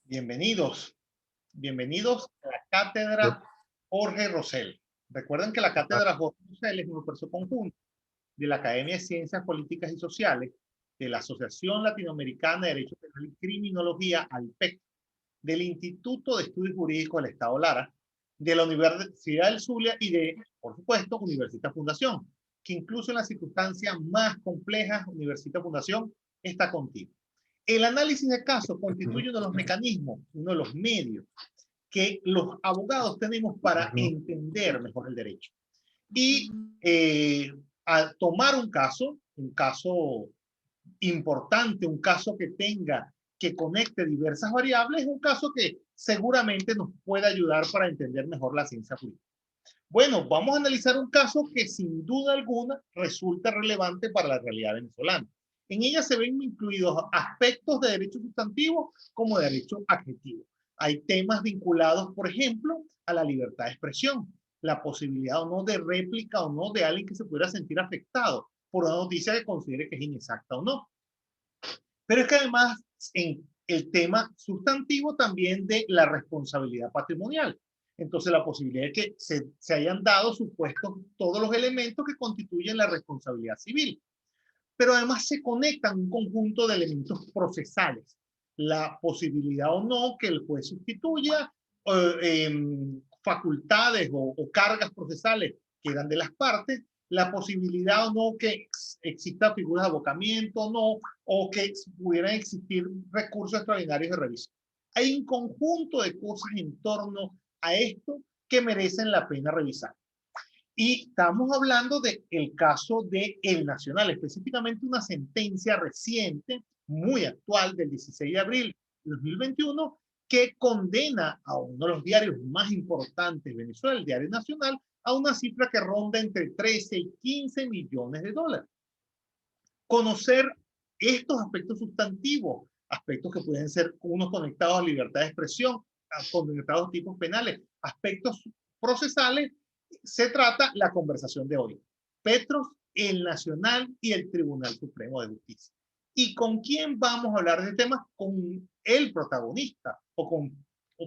Bienvenidos, bienvenidos a la Cátedra Jorge Rosell. Recuerden que la Cátedra Jorge Rosell es un esfuerzo conjunto de la Academia de Ciencias Políticas y Sociales, de la Asociación Latinoamericana de Derecho Penal y Criminología, ALPEC, del Instituto de Estudios Jurídicos del Estado Lara, de la Universidad del Zulia y de, por supuesto, Universitas Fundación, que incluso en las circunstancias más complejas, Universitas Fundación está contigo. El análisis de casos constituye uno de los mecanismos, uno de los medios que los abogados tenemos para entender mejor el derecho. Y al tomar un caso importante, un caso que conecte diversas variables, es un caso que seguramente nos puede ayudar para entender mejor la ciencia jurídica. Bueno, vamos a analizar un caso que sin duda alguna resulta relevante para la realidad venezolana. En ella se ven incluidos aspectos de derecho sustantivo como de derecho adjetivo. Hay temas vinculados, por ejemplo, a la libertad de expresión, la posibilidad o no de réplica o no de alguien que se pudiera sentir afectado por una noticia que considere que es inexacta o no. Pero es que además en el tema sustantivo también de la responsabilidad patrimonial. Entonces la posibilidad de que se hayan dado supuestos todos los elementos que constituyen la responsabilidad civil. Pero además se conectan un conjunto de elementos procesales. La posibilidad o no que el juez sustituya facultades o cargas procesales que eran de las partes, la posibilidad o no que exista figuras de abocamiento o no, o que pudieran existir recursos extraordinarios de revisión. Hay un conjunto de cosas en torno a esto que merecen la pena revisar. Y estamos hablando del caso de El Nacional, específicamente una sentencia reciente, muy actual, del 16 de abril de 2021, que condena a uno de los diarios más importantes de Venezuela, el Diario Nacional, a una cifra que ronda entre 13 y 15 millones de dólares. Conocer estos aspectos sustantivos, aspectos que pueden ser unos conectados a libertad de expresión, conectados a tipos penales, aspectos procesales, se trata la conversación de hoy. Petros, el Nacional y el Tribunal Supremo de Justicia. ¿Y con quién vamos a hablar de temas? Con el protagonista o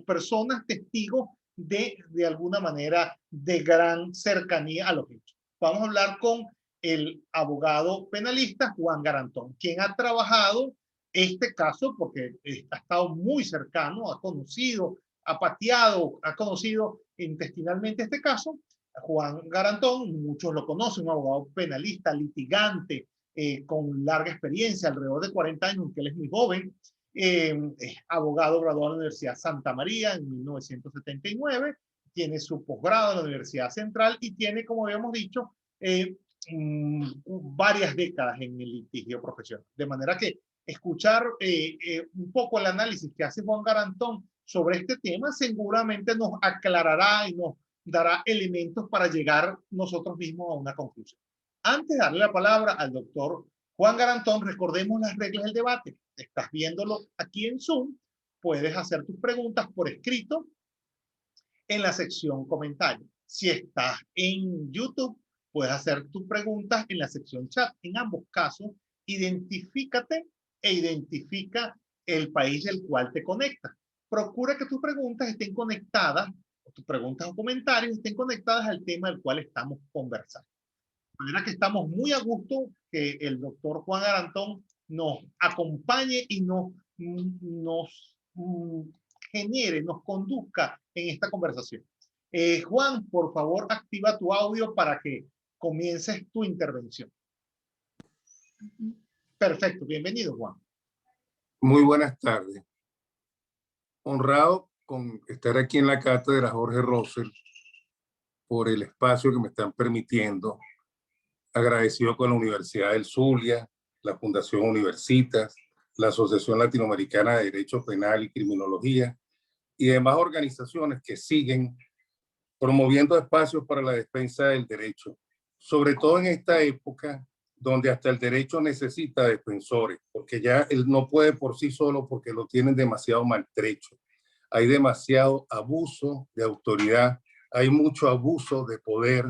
personas testigos de alguna manera de gran cercanía a los hechos. Vamos a hablar con el abogado penalista Juan Garantón, quien ha trabajado este caso porque ha estado muy cercano, ha conocido, ha pateado, ha conocido intestinalmente este caso. Juan Garantón, muchos lo conocen, un abogado penalista, litigante, con larga experiencia, alrededor de 40 años, aunque él es muy joven, es abogado graduado en la Universidad Santa María en 1979, tiene su posgrado en la Universidad Central y tiene, como habíamos dicho, varias décadas en el litigio profesional. De manera que escuchar un poco el análisis que hace Juan Garantón sobre este tema seguramente nos aclarará y nos dará elementos para llegar nosotros mismos a una conclusión. Antes de darle la palabra al doctor Juan Garantón, recordemos las reglas del debate. Estás viéndolo aquí en Zoom, puedes hacer tus preguntas por escrito en la sección comentarios. Si estás en YouTube, puedes hacer tus preguntas en la sección chat. En ambos casos, identifícate e identifica el país del cual te conectas. Procura que tus preguntas estén conectadas, o tus preguntas o comentarios estén conectadas al tema del cual estamos conversando. De manera que estamos muy a gusto que el doctor Juan Garantón nos acompañe y nos genere, nos conduzca en esta conversación. Juan, por favor, activa tu audio para que comiences tu intervención. Perfecto, bienvenido, Juan. Muy buenas tardes. Honrado con estar aquí en la cátedra Jorge Rosell por el espacio que me están permitiendo. Agradecido con la Universidad del Zulia, la Fundación Universitas, la Asociación Latinoamericana de Derecho Penal y Criminología y demás organizaciones que siguen promoviendo espacios para la defensa del derecho, sobre todo en esta época donde hasta el derecho necesita defensores, porque ya él no puede por sí solo porque lo tienen demasiado maltrecho. Hay demasiado abuso de autoridad, hay mucho abuso de poder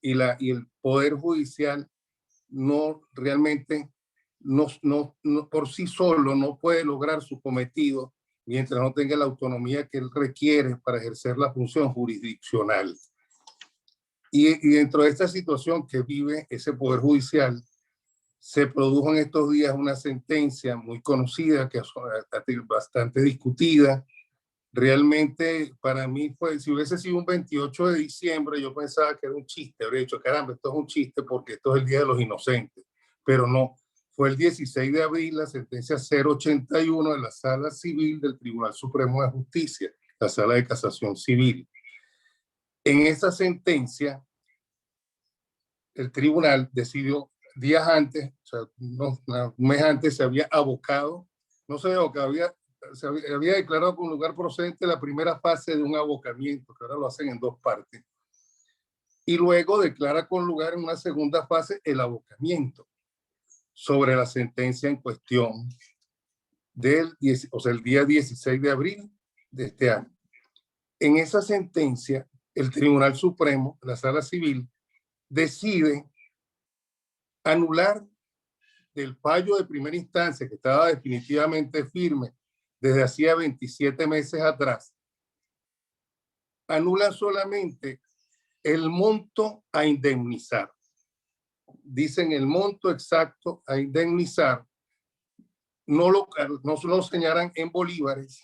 y el poder judicial no realmente por sí solo no puede lograr su cometido mientras no tenga la autonomía que él requiere para ejercer la función jurisdiccional. Y dentro de esta situación que vive ese Poder Judicial, se produjo en estos días una sentencia muy conocida, que es bastante discutida. Realmente para mí fue, si hubiese sido un 28 de diciembre, yo pensaba que era un chiste, habría dicho, caramba, esto es un chiste porque esto es el Día de los Inocentes, pero no, fue el 16 de abril la sentencia 081 de la Sala Civil del Tribunal Supremo de Justicia, la Sala de Casación Civil. En esa sentencia, el tribunal decidió días antes, o sea, un mes antes, se había abocado, no se había abocado, se había declarado como lugar procedente la primera fase de un abocamiento, que ahora lo hacen en dos partes, y luego declara con lugar en una segunda fase el abocamiento sobre la sentencia en cuestión el día 16 de abril de este año. En esa sentencia, el Tribunal Supremo, la Sala Civil, decide anular del fallo de primera instancia, que estaba definitivamente firme desde hacía 27 meses atrás, anula solamente el monto a indemnizar. Dicen el monto exacto a indemnizar, no lo señalan en bolívares,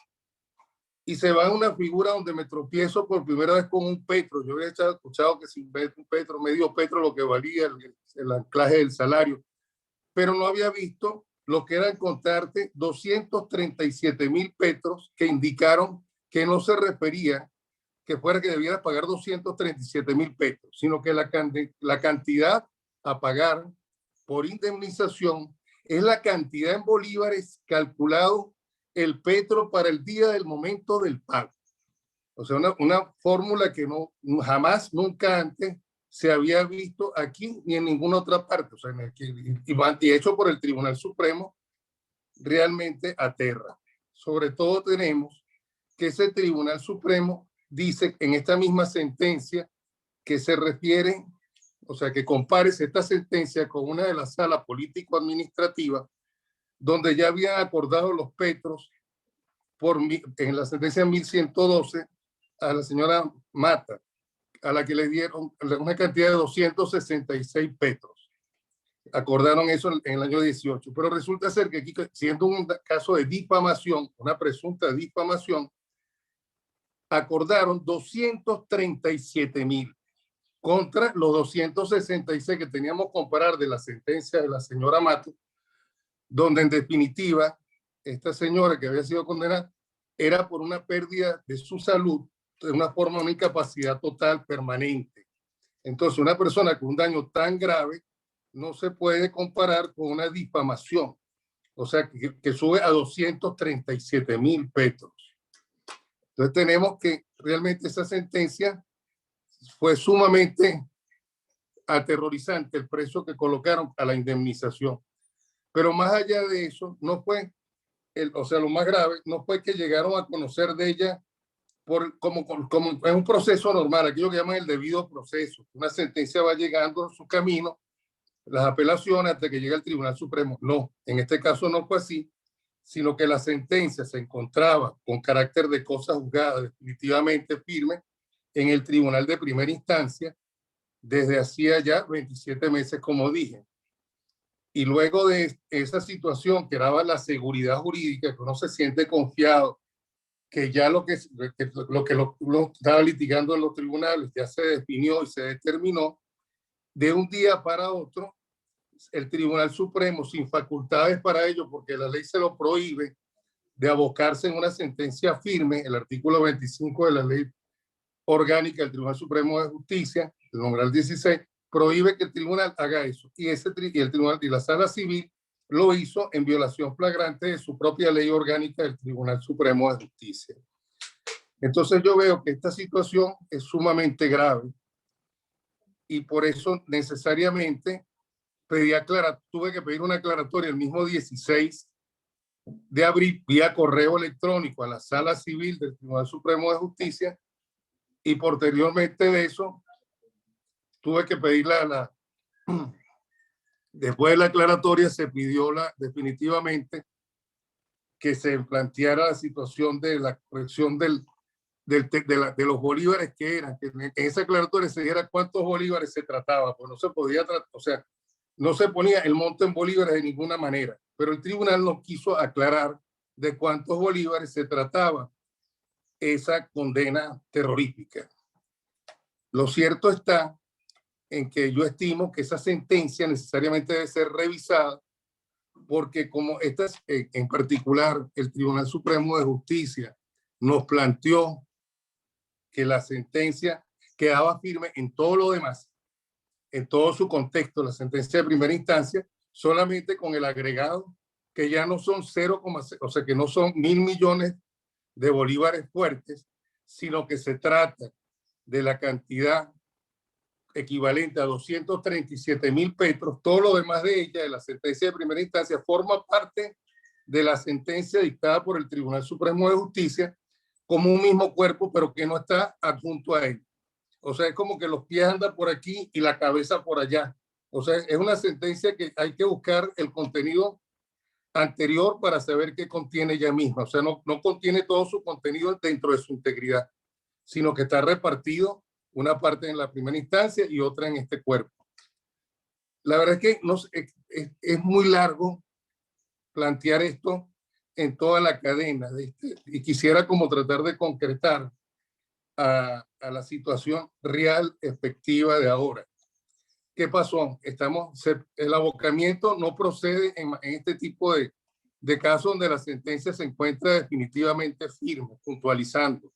y se va a una figura donde me tropiezo por primera vez con un petro. Yo había escuchado que sin un petro, medio petro, lo que valía el anclaje del salario, pero no había visto lo que era encontrarte 237,000 petros que indicaron que no se refería que fuera que debiera pagar 237,000 petros, sino que la cantidad a pagar por indemnización es la cantidad en bolívares calculado el petro para el día del momento del pago. O sea, una fórmula que jamás, nunca antes se había visto aquí ni en ninguna otra parte. O sea, y hecho por el Tribunal Supremo, realmente aterra. Sobre todo tenemos que ese Tribunal Supremo dice en esta misma sentencia que se refiere, o sea, que compares esta sentencia con una de las salas político-administrativas donde ya habían acordado los petros en la sentencia 1112 a la señora Mata, a la que le dieron una cantidad de 266 petros. Acordaron eso en el año 18, pero resulta ser que aquí, siendo un caso de difamación, una presunta difamación, acordaron 237,000 contra los 266 que teníamos que comparar de la sentencia de la señora Mato, donde en definitiva esta señora que había sido condenada era por una pérdida de su salud, de una forma de una incapacidad total permanente. Entonces, una persona con un daño tan grave no se puede comparar con una difamación, o sea, que sube a 237,000 petros. Entonces, tenemos que realmente esa sentencia fue sumamente aterrorizante, el precio que colocaron a la indemnización. Pero más allá de eso, no fue, o sea, lo más grave, no fue que llegaron a conocer de ella como es un proceso normal, aquello que llaman el debido proceso. Una sentencia va llegando en su camino, las apelaciones hasta que llega al Tribunal Supremo. No, en este caso no fue así, sino que la sentencia se encontraba con carácter de cosa juzgada definitivamente firme en el Tribunal de Primera Instancia desde hacía ya 27 meses, como dije. Y luego de esa situación que daba la seguridad jurídica, que uno se siente confiado, que ya lo que lo estaba litigando en los tribunales ya se definió y se determinó, de un día para otro, el Tribunal Supremo, sin facultades para ello, porque la ley se lo prohíbe, de abocarse en una sentencia firme, el artículo 25 de la ley orgánica del Tribunal Supremo de Justicia, el numeral 16, prohíbe que el tribunal haga eso. Y el tribunal y la Sala Civil lo hizo en violación flagrante de su propia ley orgánica del Tribunal Supremo de Justicia. Entonces yo veo que esta situación es sumamente grave y por eso necesariamente tuve que pedir una aclaratoria el mismo 16 de abril vía correo electrónico a la Sala Civil del Tribunal Supremo de Justicia, y posteriormente de eso tuve que pedir después de la aclaratoria se pidió definitivamente que se planteara la situación de la corrección de los bolívares que eran, que en esa aclaratoria se dijera cuántos bolívares se trataba, pues no se podía tratar, o sea, no se ponía el monto en bolívares de ninguna manera, pero el tribunal no quiso aclarar de cuántos bolívares se trataba esa condena terrorífica. Lo cierto está en que yo estimo que esa sentencia necesariamente debe ser revisada, porque como estas, en particular el Tribunal Supremo de Justicia nos planteó que la sentencia quedaba firme en todo lo demás, en todo su contexto, la sentencia de primera instancia, solamente con el agregado que ya no son 0,6, o sea, que no son 1.000 millones de bolívares fuertes, sino que se trata de la cantidad equivalente a 237.000 petros. Todo lo demás de ella, de la sentencia de primera instancia, forma parte de la sentencia dictada por el Tribunal Supremo de Justicia como un mismo cuerpo, pero que no está adjunto a él. O sea, es como que los pies andan por aquí y la cabeza por allá. O sea, es una sentencia que hay que buscar el contenido anterior para saber qué contiene ella misma. O sea, no contiene todo su contenido dentro de su integridad, sino que está repartido una parte en la primera instancia y otra en este cuerpo. La verdad es que no, es muy largo plantear esto en toda la cadena y quisiera como tratar de concretar a la situación real, efectiva de ahora. ¿Qué pasó? El abocamiento no procede en este tipo de casos donde la sentencia se encuentra definitivamente firme, puntualizando.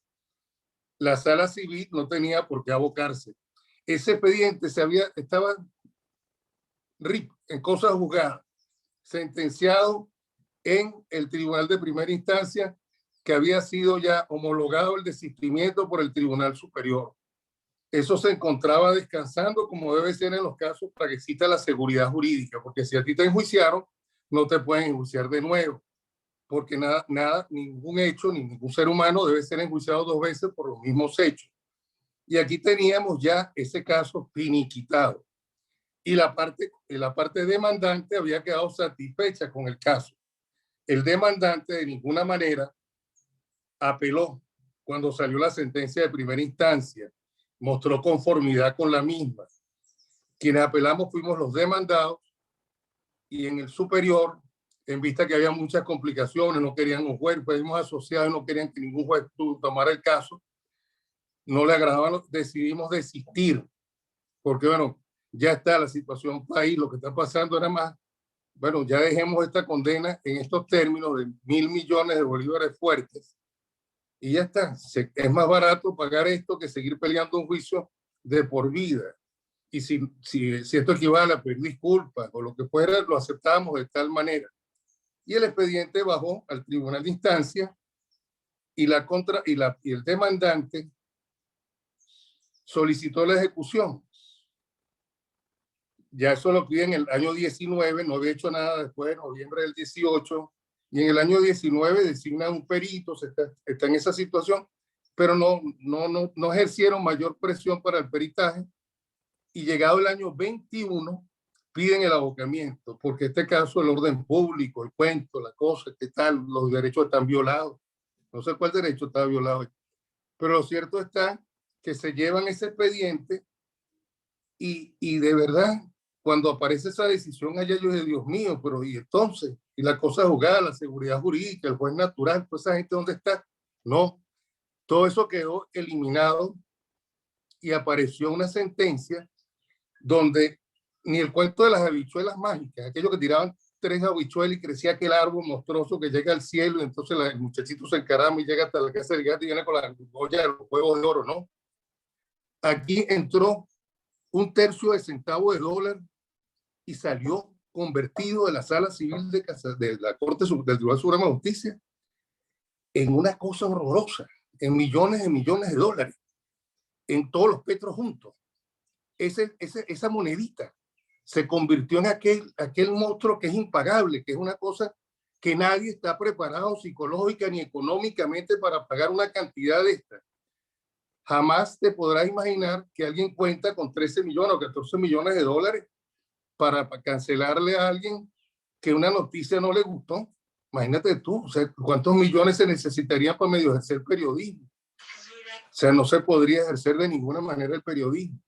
La sala civil no tenía por qué abocarse. Ese expediente estaba en cosas juzgadas, sentenciado en el tribunal de primera instancia, que había sido ya homologado el desistimiento por el Tribunal Superior. Eso se encontraba descansando como debe ser en los casos para que exista la seguridad jurídica, porque si a ti te enjuiciaron, no te pueden enjuiciar de nuevo, porque ningún hecho, ni ningún ser humano debe ser enjuiciado 2 veces por los mismos hechos. Y aquí teníamos ya ese caso finiquitado. Y la parte demandante había quedado satisfecha con el caso. El demandante de ninguna manera apeló cuando salió la sentencia de primera instancia, mostró conformidad con la misma. Quienes apelamos fuimos los demandados y en el superior, en vista que había muchas complicaciones, no querían un juez, fuimos asociados, no querían que ningún juez tomara el caso, no le agradaban, decidimos desistir, porque bueno, ya está la situación país, lo que está pasando era más, bueno, ya dejemos esta condena en estos términos de 1.000 millones de bolívares fuertes y ya está. Es más barato pagar esto que seguir peleando un juicio de por vida. Y si esto equivale a pedir disculpas o lo que fuera, lo aceptamos de tal manera. Y el expediente bajó al tribunal de instancia y el demandante solicitó la ejecución. Ya eso lo pide en el año 19, no había hecho nada después de noviembre del 18, y en el año 19 designan un perito, está en esa situación, pero no ejercieron mayor presión para el peritaje, y llegado el año 21 piden el abocamiento, porque en este caso el orden público, el cuento, la cosa, qué tal, los derechos están violados. No sé cuál derecho está violado, pero lo cierto está que se llevan ese expediente y de verdad, cuando aparece esa decisión allá, yo dije, Dios mío, pero y entonces, y la cosa jugada, la seguridad jurídica, el juez natural, toda esa gente, ¿dónde está? No, todo eso quedó eliminado y apareció una sentencia donde ni el cuento de las habichuelas mágicas, aquellos que tiraban 3 habichuelas y crecía aquel árbol monstruoso que llega al cielo, y entonces el muchachito se encarama y llega hasta la casa del gato y viene con la olla de los huevos de oro, ¿no? Aquí entró 1/3 de centavo de dólar y salió convertido de la sala civil de la Corte del Tribunal Supremo de Justicia en una cosa horrorosa, en millones y millones de dólares, en todos los petros juntos. Esa monedita se convirtió en aquel monstruo que es impagable, que es una cosa que nadie está preparado psicológica ni económicamente para pagar una cantidad de esta. Jamás te podrás imaginar que alguien cuenta con 13 millones o 14 millones de dólares para cancelarle a alguien que una noticia no le gustó. Imagínate tú, o sea, ¿cuántos millones se necesitarían para medio ejercer periodismo? O sea, no se podría ejercer de ninguna manera el periodismo.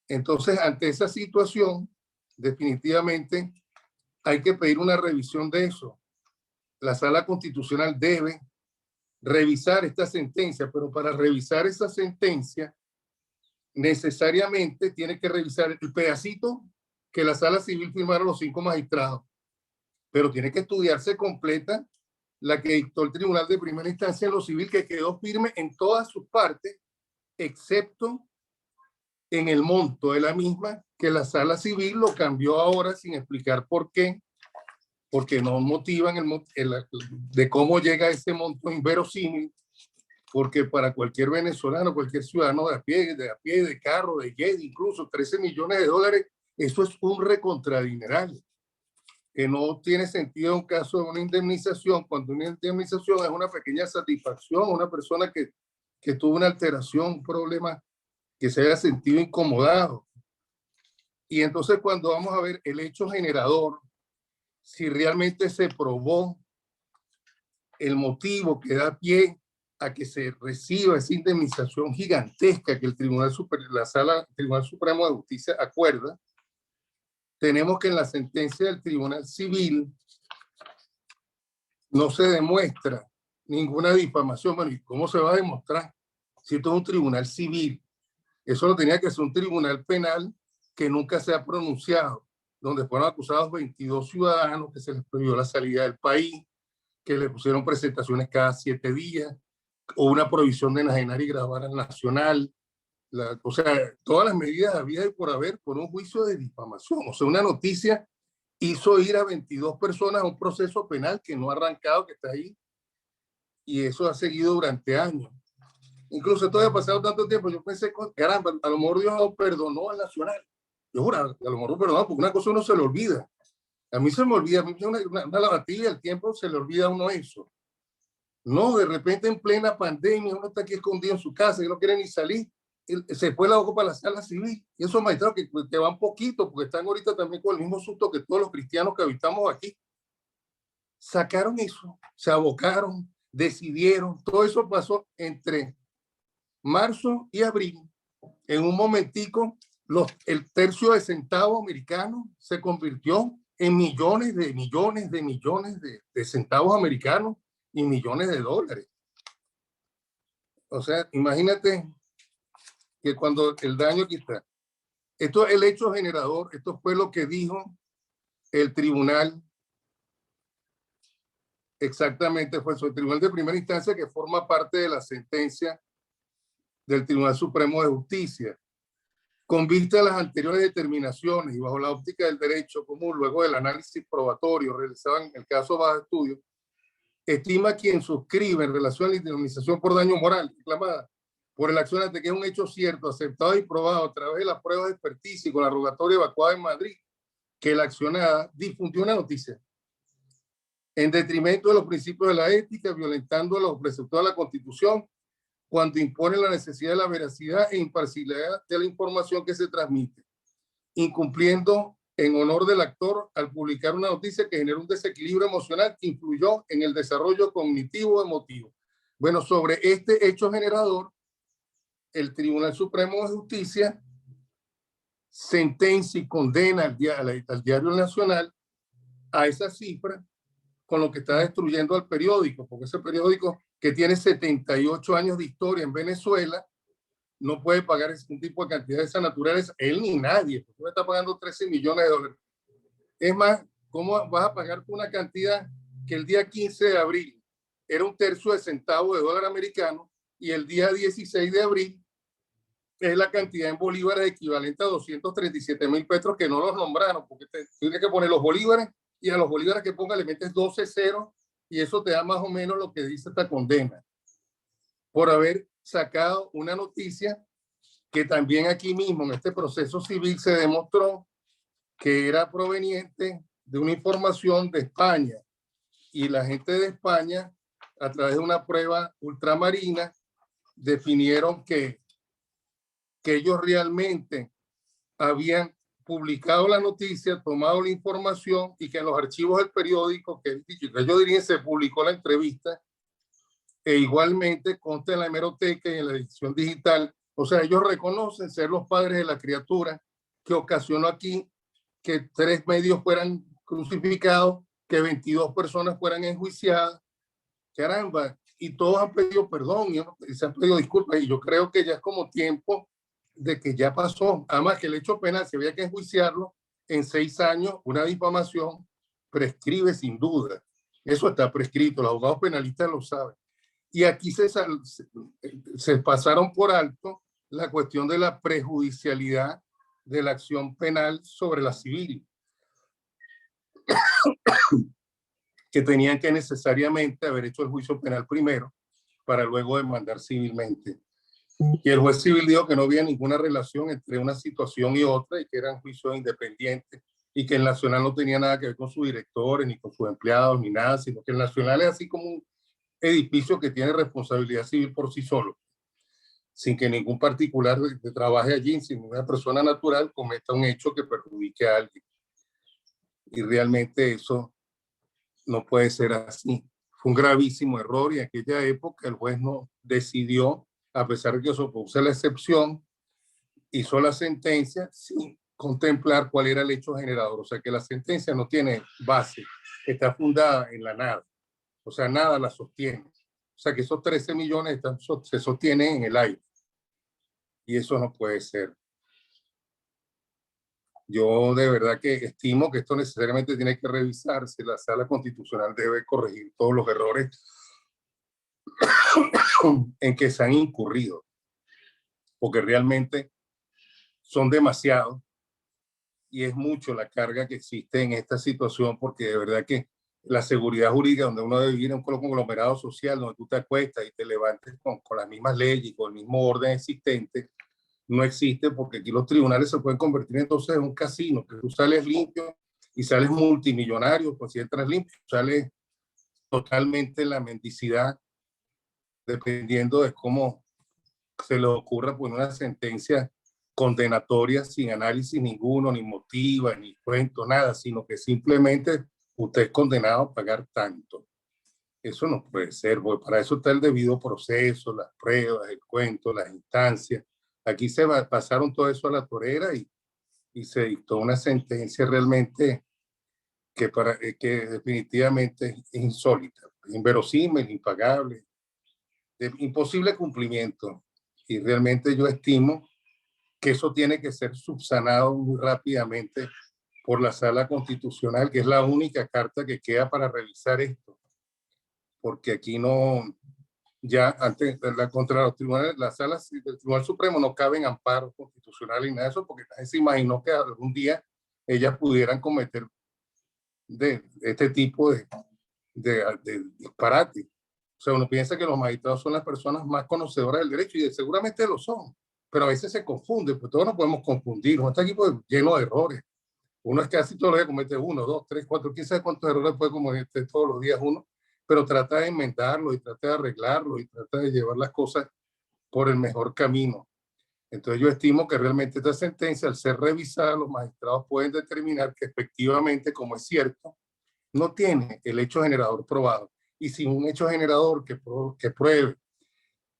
Entonces, ante esa situación, definitivamente hay que pedir una revisión de eso. La Sala Constitucional debe revisar esta sentencia, pero para revisar esa sentencia, necesariamente tiene que revisar el pedacito que la Sala Civil firmaron los 5 magistrados, pero tiene que estudiarse completa la que dictó el Tribunal de Primera Instancia en lo civil, que quedó firme en todas sus partes, excepto en el monto de la misma, que la Sala Civil lo cambió ahora sin explicar por qué, porque no motivan de cómo llega ese monto inverosímil, porque para cualquier venezolano, cualquier ciudadano de a pie, de carro, de jet, incluso 13 millones de dólares, eso es un recontradineral, que no tiene sentido en un caso de una indemnización, cuando una indemnización es una pequeña satisfacción, una persona que tuvo una alteración, un problema, que se haya sentido incomodado. Y entonces cuando vamos a ver el hecho generador, si realmente se probó el motivo que da pie a que se reciba esa indemnización gigantesca que el Tribunal Supremo de Justicia acuerda, tenemos que en la sentencia del Tribunal Civil no se demuestra ninguna difamación. Bueno, ¿y cómo se va a demostrar si esto es un tribunal civil? Eso lo tenía que ser un tribunal penal que nunca se ha pronunciado, donde fueron acusados 22 ciudadanos, que se les prohibió la salida del país, que le pusieron presentaciones cada 7 días, o una prohibición de enajenar y grabar al nacional. O sea, todas las medidas había y por haber por un juicio de difamación. O sea, una noticia hizo ir a 22 personas a un proceso penal que no ha arrancado, que está ahí, y eso ha seguido durante años. Incluso esto había pasado tanto tiempo, yo pensé, caramba, a lo mejor Dios perdonó al Nacional. Yo juro, a lo mejor perdonó, porque una cosa uno se le olvida. A mí se me olvida, a mí una lavatilla, el tiempo se le olvida a uno eso. No, de repente en plena pandemia, uno está aquí escondido en su casa y no quiere ni salir, se fue la boca para la Sala Civil. Y esos magistrados que van poquito, porque están ahorita también con el mismo susto que todos los cristianos que habitamos aquí, sacaron eso, se abocaron, decidieron, todo eso pasó entre marzo y abril. En un momentico, el tercio de centavo americano se convirtió en millones de centavos americanos y millones de dólares. O sea, imagínate que cuando el daño aquí está. Esto es el hecho generador, esto fue lo que dijo el tribunal, exactamente fue eso, el tribunal de primera instancia que forma parte de la sentencia del Tribunal Supremo de Justicia. Con vista a las anteriores determinaciones y bajo la óptica del derecho común, luego del análisis probatorio realizado en el caso bajo estudio, estima quien suscribe en relación a la indemnización por daño moral reclamada por el accionante que es un hecho cierto, aceptado y probado a través de las pruebas de experticia y con la rogatoria evacuada en Madrid, que la accionada difundió una noticia en detrimento de los principios de la ética, violentando los preceptos de la Constitución, cuando impone la necesidad de la veracidad e imparcialidad de la información que se transmite, incumpliendo en honor del actor al publicar una noticia que generó un desequilibrio emocional que influyó en el desarrollo cognitivo emotivo. Bueno, sobre este hecho generador, el Tribunal Supremo de Justicia sentencia y condena al Diario Nacional a esa cifra, con lo que está destruyendo al periódico, porque ese periódico que tiene 78 años de historia en Venezuela no puede pagar un tipo de cantidad de esa naturaleza, él ni nadie, porque está pagando 13 millones de dólares. Es más, ¿cómo vas a pagar una cantidad que el día 15 de abril era un tercio de centavo de dólar americano y el día 16 de abril es la cantidad en bolívares equivalente a 237.000 petros que no los nombraron, porque tienes que poner los bolívares y a los bolívares que ponga le metes 12 ceros y eso te da más o menos lo que dice esta condena por haber sacado una noticia que también aquí mismo en este proceso civil se demostró que era proveniente de una información de España y la gente de España a través de una prueba ultramarina definieron que ellos realmente habían publicado la noticia, tomado la información y que en los archivos del periódico, que yo diría se publicó la entrevista, e igualmente consta en la hemeroteca y en la edición digital. O sea, ellos reconocen ser los padres de la criatura que ocasionó aquí que 3 medios fueran crucificados, que 22 personas fueran enjuiciadas. Caramba, y todos han pedido perdón y se han pedido disculpas, y yo creo que ya es como tiempo de que ya pasó. Además que el hecho penal, si había que enjuiciarlo, en 6 años, una difamación prescribe sin duda. Eso está prescrito, los abogados penalistas lo saben. Y aquí se pasaron por alto la cuestión de la prejudicialidad de la acción penal sobre la civil, que tenían que necesariamente haber hecho el juicio penal primero para luego demandar civilmente. Y el juez civil dijo que no había ninguna relación entre una situación y otra y que eran juicios independientes y que el nacional no tenía nada que ver con sus directores ni con sus empleados ni nada, sino que el nacional es así como un edificio que tiene responsabilidad civil por sí solo, sin que ningún particular trabaje allí, sin una persona natural cometa un hecho que perjudique a alguien. Y realmente eso no puede ser así. Fue un gravísimo error y en aquella época el juez no decidió, a pesar de que se opuso la excepción, hizo la sentencia sin contemplar cuál era el hecho generador. O sea que la sentencia no tiene base, está fundada en la nada. O sea, nada la sostiene. O sea que esos 13 millones se sostienen en el aire. Y eso no puede ser. Yo de verdad que estimo que esto necesariamente tiene que revisarse. La Sala Constitucional debe corregir todos los errores en que se han incurrido, porque realmente son demasiados y es mucho la carga que existe en esta situación, porque de verdad que la seguridad jurídica donde uno debe vivir en un conglomerado social, donde tú te acuestas y te levantes con las mismas leyes y con el mismo orden existente, no existe, porque aquí los tribunales se pueden convertir entonces en un casino, que tú sales limpio y sales multimillonario, pues si entras limpio, sales totalmente en la mendicidad, dependiendo de cómo se le ocurra poner una sentencia condenatoria sin análisis ninguno, ni motiva, ni cuento, nada, sino que simplemente usted es condenado a pagar tanto. Eso no puede ser, porque para eso está el debido proceso, las pruebas, el cuento, las instancias. Aquí pasaron todo eso a la torera y se dictó una sentencia realmente que definitivamente es insólita, inverosímil, impagable, de imposible cumplimiento. Y realmente yo estimo que eso tiene que ser subsanado muy rápidamente por la Sala Constitucional, que es la única carta que queda para revisar esto. Porque aquí no, ya antes contra los tribunales, las salas del Tribunal Supremo no caben amparos constitucionales ni nada de eso, porque nadie se imaginó que algún día ellas pudieran cometer de este tipo de disparate. O sea, uno piensa que los magistrados son las personas más conocedoras del derecho y seguramente lo son, pero a veces se confunde, pues todos nos podemos confundir. Este equipo es lleno de errores. Uno es casi todos los días comete 1, 2, 3, 4, quién sabe cuántos errores puede cometer todos los días uno, pero trata de enmendarlo y trata de arreglarlo y trata de llevar las cosas por el mejor camino. Entonces yo estimo que realmente esta sentencia, al ser revisada, los magistrados pueden determinar que efectivamente, como es cierto, no tiene el hecho generador probado. Y sin un hecho generador que pruebe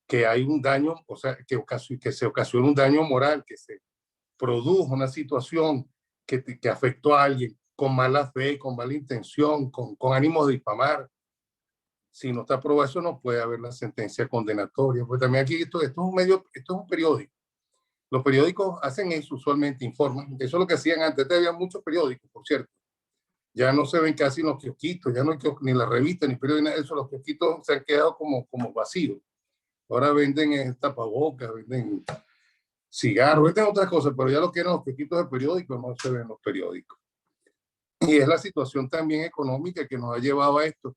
que hay un daño, o sea, que se ocasiona un daño moral, que se produjo una situación que afectó a alguien con mala fe, con mala intención, con ánimo de difamar. Si no está aprobado eso, no puede haber la sentencia condenatoria. Pues también aquí esto es un medio, esto es un periódico. Los periódicos hacen eso, usualmente informan. Eso es lo que hacían antes. Había muchos periódicos, por cierto. Ya no se ven casi en los kiosquitos, ya no hay ni la revista, ni periódicos, eso. Los kiosquitos se han quedado como vacíos. Ahora venden tapabocas, venden cigarros, venden otras cosas, pero ya lo que eran los kiosquitos de periódicos no se ven en los periódicos. Y es la situación también económica que nos ha llevado a esto.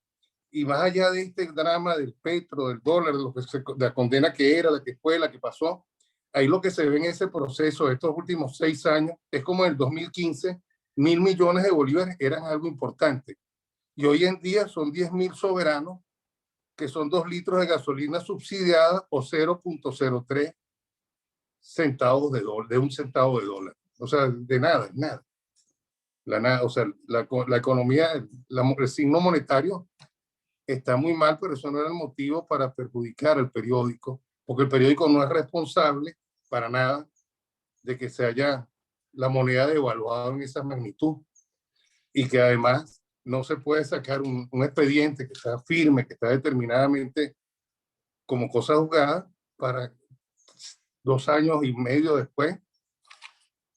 Y más allá de este drama del petro, del dólar, de la condena que era, la que fue, la que pasó, ahí lo que se ve en ese proceso de estos últimos 6 años es como en el 2015, 1.000 millones de bolívares eran algo importante. Y hoy en día son 10.000 soberanos, que son 2 litros de gasolina subsidiada o 0.03 centavos de dólar, de un centavo de dólar. O sea, de nada, nada. O sea, la economía, el signo monetario está muy mal, pero eso no era el motivo para perjudicar al periódico, porque el periódico no es responsable para nada de que se haya la moneda devaluada en esa magnitud y que además no se puede sacar un expediente que está firme, que está determinadamente como cosa juzgada para 2 años y medio después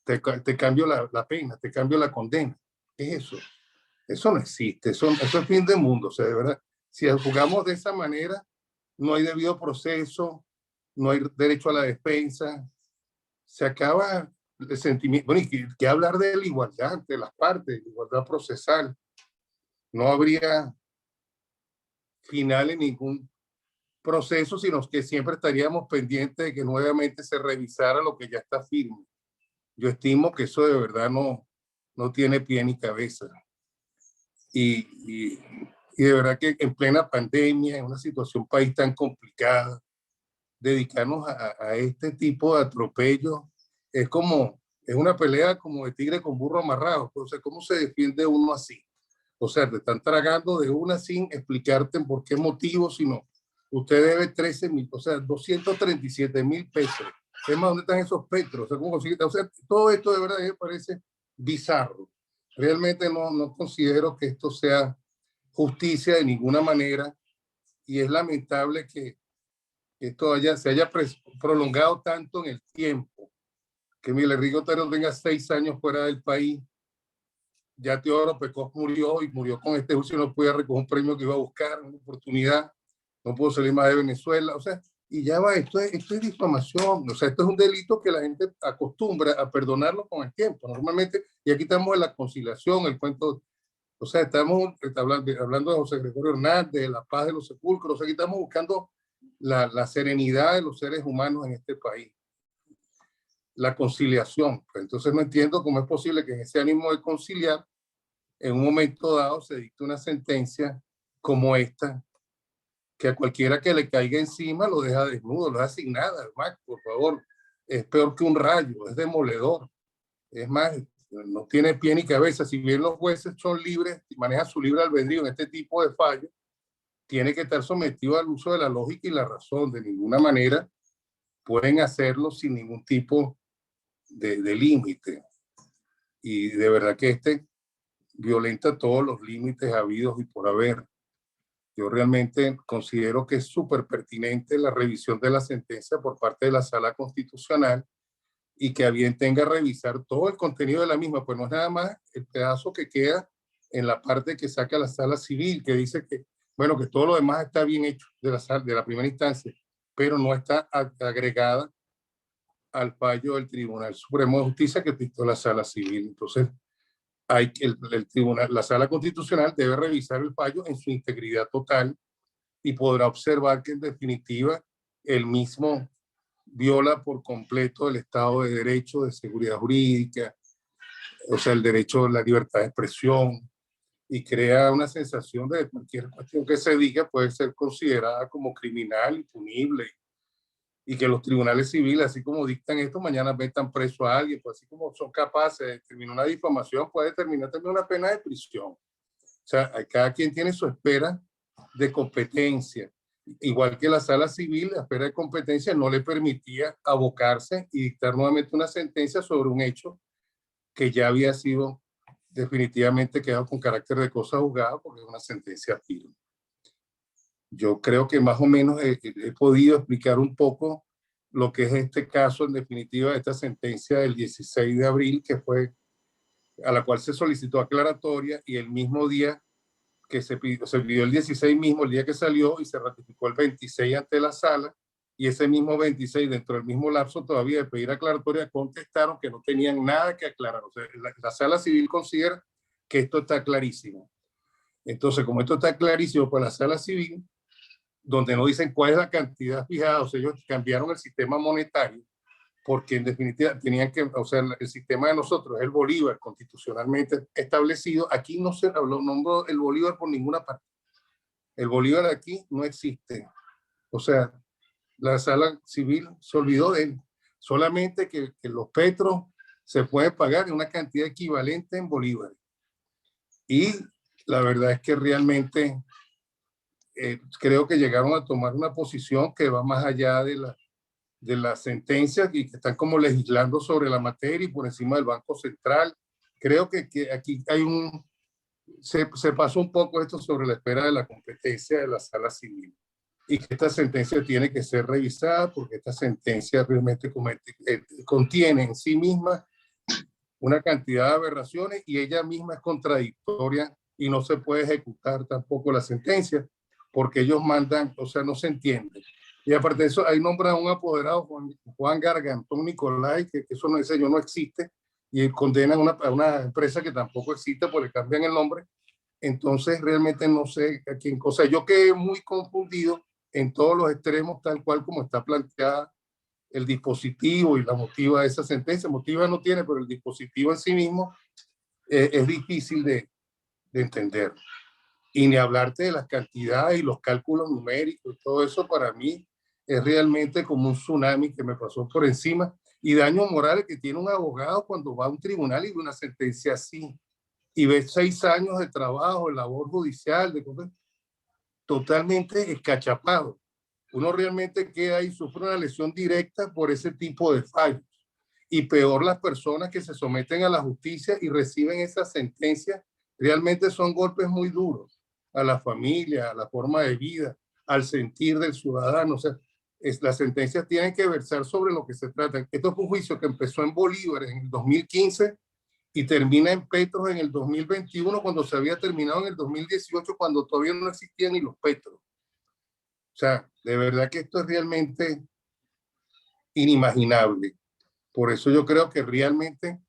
te cambio la pena, te cambio la condena. ¿Qué es eso? Eso no existe, eso es fin de mundo. O sea, de verdad, si jugamos de esa manera, no hay debido proceso, no hay derecho a la defensa, se acaba el sentimiento. Bueno, y que hablar de la igualdad de las partes, igualdad procesal, no habría final en ningún proceso, sino que siempre estaríamos pendientes de que nuevamente se revisara lo que ya está firme. Yo estimo que eso de verdad no tiene pie ni cabeza. Y de verdad que en plena pandemia, en una situación país tan complicada, dedicarnos a este tipo de atropellos es una pelea como de tigre con burro amarrado. O sea, ¿cómo se defiende uno así? O sea, te están tragando de una sin explicarte por qué motivo, sino usted debe 13,000, o sea, 237,000 pesos. Es más, ¿dónde están esos petros? O sea, ¿cómo consigue? O sea, todo esto de verdad me parece bizarro. Realmente no considero que esto sea justicia de ninguna manera y es lamentable que esto se haya prolongado tanto en el tiempo, que Miguel Enrique Otero tenga 6 años fuera del país. Ya Teodoro Pecos murió y murió con este juicio, no podía recoger un premio que iba a buscar, una oportunidad, no pudo salir más de Venezuela, o sea, y ya va, esto es difamación, o sea, esto es un delito que la gente acostumbra a perdonarlo con el tiempo, normalmente, y aquí estamos en la conciliación, el cuento, o sea, estamos hablando de José Gregorio Hernández, de la paz de los sepulcros, o sea, aquí estamos buscando la serenidad de los seres humanos en este país, la conciliación. Entonces no entiendo cómo es posible que en ese ánimo de conciliar, en un momento dado se dicte una sentencia como esta, que a cualquiera que le caiga encima lo deja desnudo, lo deja sin nada. Además, por favor, es peor que un rayo, es demoledor. Es más, no tiene pie ni cabeza. Si bien los jueces son libres y manejan su libre albedrío en este tipo de fallos, tiene que estar sometido al uso de la lógica y la razón. De ninguna manera pueden hacerlo sin ningún tipo de límite. Y de verdad que violenta todos los límites habidos y por haber. Yo realmente considero que es súper pertinente la revisión de la sentencia por parte de la Sala Constitucional y que a bien tenga revisar todo el contenido de la misma, pues no es nada más el pedazo que queda en la parte que saca la Sala Civil, que dice que, bueno, que todo lo demás está bien hecho de la primera instancia, pero no está agregada al fallo del Tribunal Supremo de Justicia que dictó la Sala Civil. Entonces, el tribunal, la Sala Constitucional debe revisar el fallo en su integridad total y podrá observar que en definitiva el mismo viola por completo el Estado de Derecho, de seguridad jurídica, o sea, el derecho a la libertad de expresión y crea una sensación de que cualquier cuestión que se diga puede ser considerada como criminal y punible y que los tribunales civiles, así como dictan esto, mañana metan preso a alguien, pues así como son capaces de determinar una difamación, puede determinar también una pena de prisión. O sea, cada quien tiene su esfera de competencia. Igual que la sala civil, la esfera de competencia no le permitía abocarse y dictar nuevamente una sentencia sobre un hecho que ya había sido definitivamente quedado con carácter de cosa juzgada porque es una sentencia firme. Yo creo que más o menos he podido explicar un poco lo que es este caso, en definitiva, esta sentencia del 16 de abril, que fue a la cual se solicitó aclaratoria y el mismo día que se pidió el 16 mismo, el día que salió, y se ratificó el 26 ante la sala, y ese mismo 26, dentro del mismo lapso todavía de pedir aclaratoria, contestaron que no tenían nada que aclarar. O sea, la sala civil considera que esto está clarísimo. Entonces, como esto está clarísimo para la sala civil, donde no dicen cuál es la cantidad fijada, o sea, ellos cambiaron el sistema monetario, porque en definitiva tenían que, o sea, el sistema de nosotros es el bolívar constitucionalmente establecido. Aquí no se nombró el bolívar por ninguna parte. El bolívar aquí no existe. O sea, la sala civil se olvidó de él. Solamente que los petros se puede pagar en una cantidad equivalente en bolívares. Y la verdad es que realmente creo que llegaron a tomar una posición que va más allá de las sentencias y que están como legislando sobre la materia y por encima del Banco Central. Creo que aquí hay se pasó un poco esto sobre la espera de la competencia de la sala civil y que esta sentencia tiene que ser revisada porque esta sentencia realmente contiene en sí misma una cantidad de aberraciones y ella misma es contradictoria y no se puede ejecutar tampoco la sentencia porque ellos mandan, o sea, no se entiende. Y aparte de eso, ahí nombran a un apoderado, Juan Gargantón Nicolai, que eso no, ese señor no existe, y condenan a una empresa que tampoco existe porque cambian el nombre. Entonces, realmente no sé a quién cosa. Yo quedé muy confundido en todos los extremos, tal cual como está planteada el dispositivo y la motiva de esa sentencia. Motiva no tiene, pero el dispositivo en sí mismo es difícil de entender. Y ni hablarte de las cantidades y los cálculos numéricos y todo eso para mí es realmente como un tsunami que me pasó por encima y daños morales que tiene un abogado cuando va a un tribunal y ve una sentencia así y ve 6 años de trabajo, de labor judicial, totalmente escachapado. Uno realmente queda ahí, sufre una lesión directa por ese tipo de fallos. Y peor las personas que se someten a la justicia y reciben esa sentencia, realmente son golpes muy duros a la familia, a la forma de vida, al sentir del ciudadano. O sea, las sentencias tienen que versar sobre lo que se trata. Esto fue un juicio que empezó en bolívares en el 2015 y termina en petros en el 2021 cuando se había terminado en el 2018 cuando todavía no existían ni los petros. O sea, de verdad que esto es realmente inimaginable. Por eso yo creo que realmente,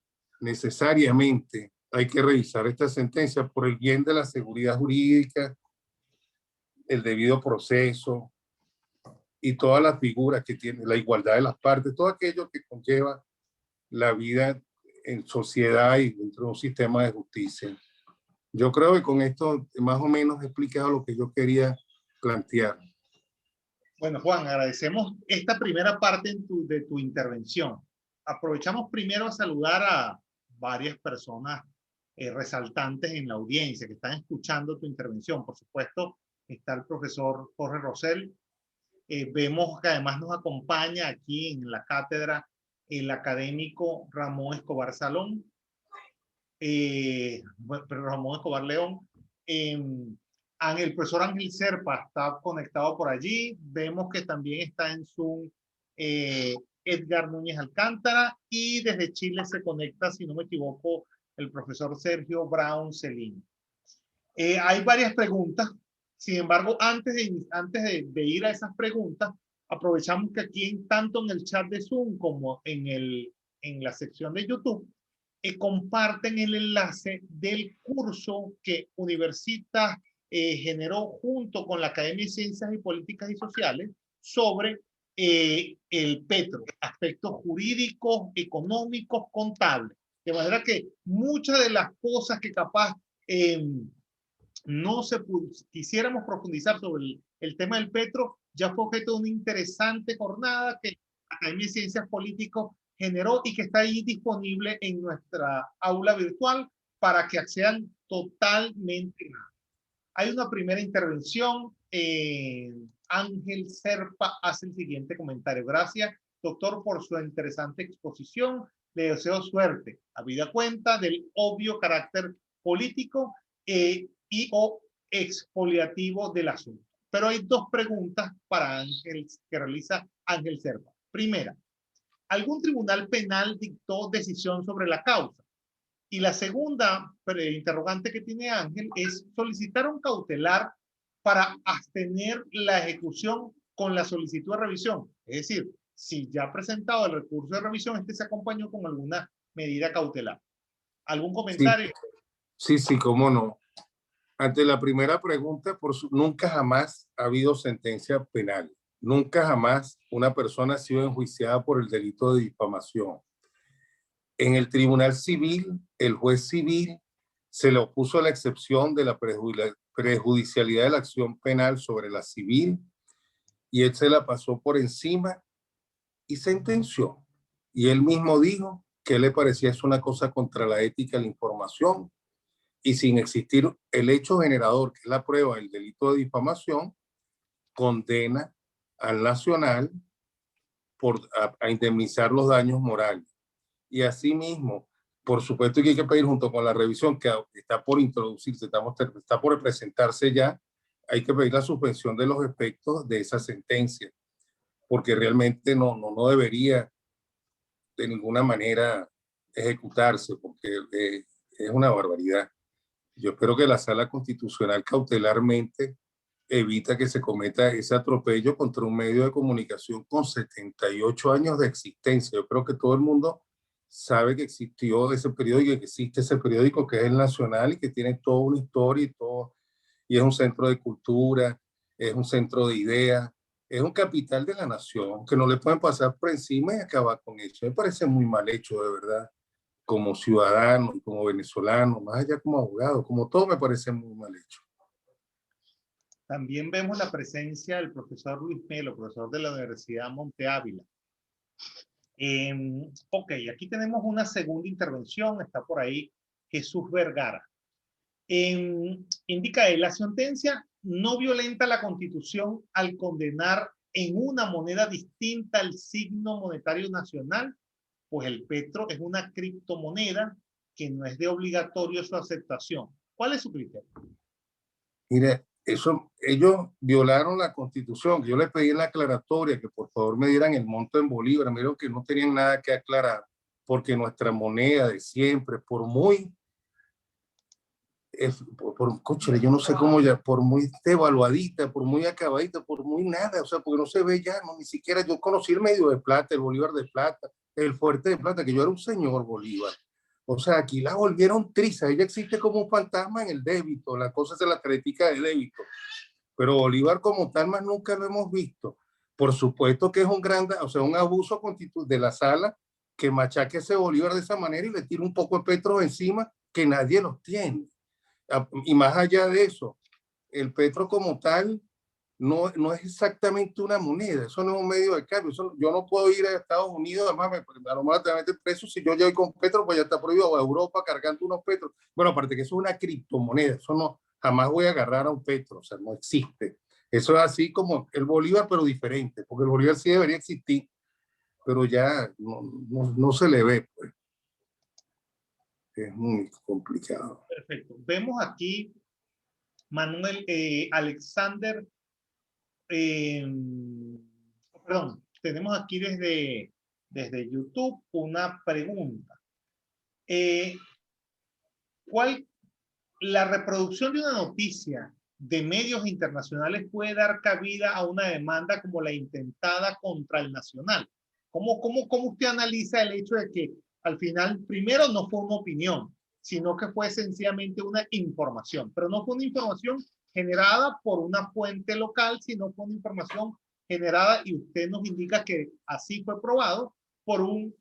necesariamente, hay que revisar esta sentencia por el bien de la seguridad jurídica, el debido proceso y todas las figuras que tiene, la igualdad de las partes, todo aquello que conlleva la vida en sociedad y dentro de un sistema de justicia. Yo creo que con esto más o menos he explicado lo que yo quería plantear. Bueno, Juan, agradecemos esta primera parte de tu intervención. Aprovechamos primero a saludar a varias personas resaltantes en la audiencia que están escuchando tu intervención. Por supuesto, está el profesor Jorge Rosell. Vemos que además nos acompaña aquí en la cátedra el académico Ramón Escobar Salón, Ramón Escobar León. El profesor Ángel Serpa está conectado por allí. Vemos que también está en Zoom Edgar Núñez Alcántara y desde Chile se conecta, si no me equivoco, el profesor Sergio Brown Celín. Hay varias preguntas. Sin embargo, antes de ir a esas preguntas, aprovechamos que aquí, tanto en el chat de Zoom como en la sección de YouTube, comparten el enlace del curso que Universitas generó junto con la Academia de Ciencias y Políticas y Sociales sobre el petro, aspectos jurídicos, económicos, contables. De manera que muchas de las cosas que capaz no se quisiéramos profundizar sobre el tema del petro, ya fue objeto de una interesante jornada que la Academia de Ciencias Políticas generó y que está ahí disponible en nuestra aula virtual para que accedan totalmente gratis. Hay una primera intervención. Ángel Serpa hace el siguiente comentario. Gracias, doctor, por su interesante exposición. Le deseo suerte. Habida cuenta del obvio carácter político y o expoliativo del asunto. Pero hay dos preguntas para Ángel que realiza Ángel Serpa. Primera, ¿algún tribunal penal dictó decisión sobre la causa? Y la segunda interrogante que tiene Ángel es, ¿solicitaron cautelar para abstener la ejecución con la solicitud de revisión? Es decir, si ya ha presentado el recurso de revisión, este se acompañó con alguna medida cautelar. ¿Algún comentario? Sí, cómo no. Ante la primera pregunta, nunca jamás ha habido sentencia penal. Nunca jamás una persona ha sido enjuiciada por el delito de difamación. En el tribunal civil, el juez civil se le opuso la excepción de la prejudicialidad de la acción penal sobre la civil y él se la pasó por encima y sentenció. Y él mismo dijo que le parecía es una cosa contra la ética de la información y sin existir el hecho generador, que es la prueba del delito de difamación, condena al Nacional a indemnizar los daños morales. Y asimismo, por supuesto que hay que pedir junto con la revisión que está por introducirse, está por presentarse ya, hay que pedir la suspensión de los efectos de esa sentencia, porque realmente no debería de ninguna manera ejecutarse, porque es una barbaridad. Yo espero que la Sala Constitucional cautelarmente evita que se cometa ese atropello contra un medio de comunicación con 78 años de existencia. Yo creo que todo el mundo sabe que existió ese periódico, que existe ese periódico que es el Nacional y que tiene toda una historia y todo, y es un centro de cultura, es un centro de ideas, es un capital de la nación que no le pueden pasar por encima y acabar con eso. Me parece muy mal hecho, de verdad, como ciudadano, como venezolano, más allá como abogado, como todo me parece muy mal hecho. También vemos la presencia del profesor Luis Melo, profesor de la Universidad Monte Ávila. Ok, aquí tenemos una segunda intervención, está por ahí Jesús Vergara. Indica él, la sentencia no violenta la Constitución al condenar en una moneda distinta al signo monetario nacional, pues el petro es una criptomoneda que no es de obligatorio su aceptación. ¿Cuál es su criterio? Mire, ellos violaron la Constitución, que yo les pedí en la aclaratoria que por favor me dieran el monto en bolívar, me dijeron que no tenían nada que aclarar, porque nuestra moneda de siempre, por muy, cóchale, yo no sé cómo ya, por muy devaluadita, por muy acabadita, por muy nada, o sea, porque no se ve ya, no, ni siquiera yo conocí el medio de plata, el bolívar de plata, el fuerte de plata, que yo era un señor bolívar. O sea, aquí la volvieron triza, ella existe como un fantasma en el débito, la cosa es la crítica de débito, pero Bolívar como tal más nunca lo hemos visto. Por supuesto que es un gran, o sea, un abuso de la sala que machaque ese Bolívar de esa manera y le tire un poco de petro encima que nadie los tiene. Y más allá de eso, el petro como tal no es exactamente una moneda, eso no es un medio de cambio. Yo no puedo ir a Estados Unidos, además a lo mejor te meten preso si yo voy con petro, pues ya está prohibido, a Europa cargando unos petros. Bueno, aparte que eso es una criptomoneda, eso no, jamás voy a agarrar a un petro, o sea, no existe. Eso es así como el Bolívar, pero diferente, porque el Bolívar sí debería existir, pero ya no se le ve, pues. Es muy complicado. Perfecto. Vemos aquí Manuel Alexander, perdón, tenemos aquí desde YouTube una pregunta. La reproducción de una noticia de medios internacionales puede dar cabida a una demanda como la intentada contra el Nacional? ¿Cómo usted analiza el hecho de que al final, primero, no fue una opinión, sino que fue sencillamente una información, pero no fue una información generada por una fuente local, sino fue una información generada, y usted nos indica que así fue probado, por un